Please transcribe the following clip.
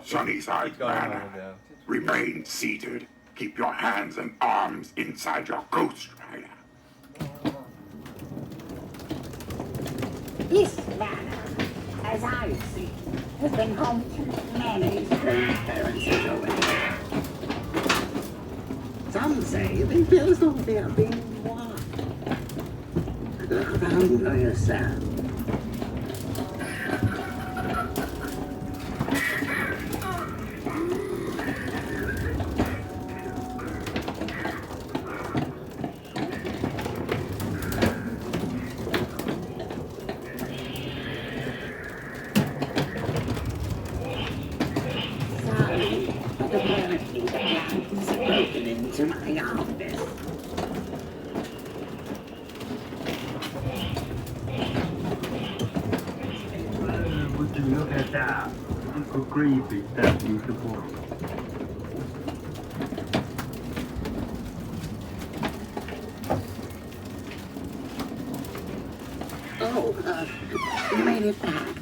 Sunnyside Manor. Remain seated. Keep your hands and arms inside your Ghost Rider. This manor, as I see, has been home to many strange appearances over here. Some say they feel as though they are being watched. Look around for yourself. But apparently the plants have broken into my office. Would you look at that? How creepy, that beautiful. Oh, you made it back.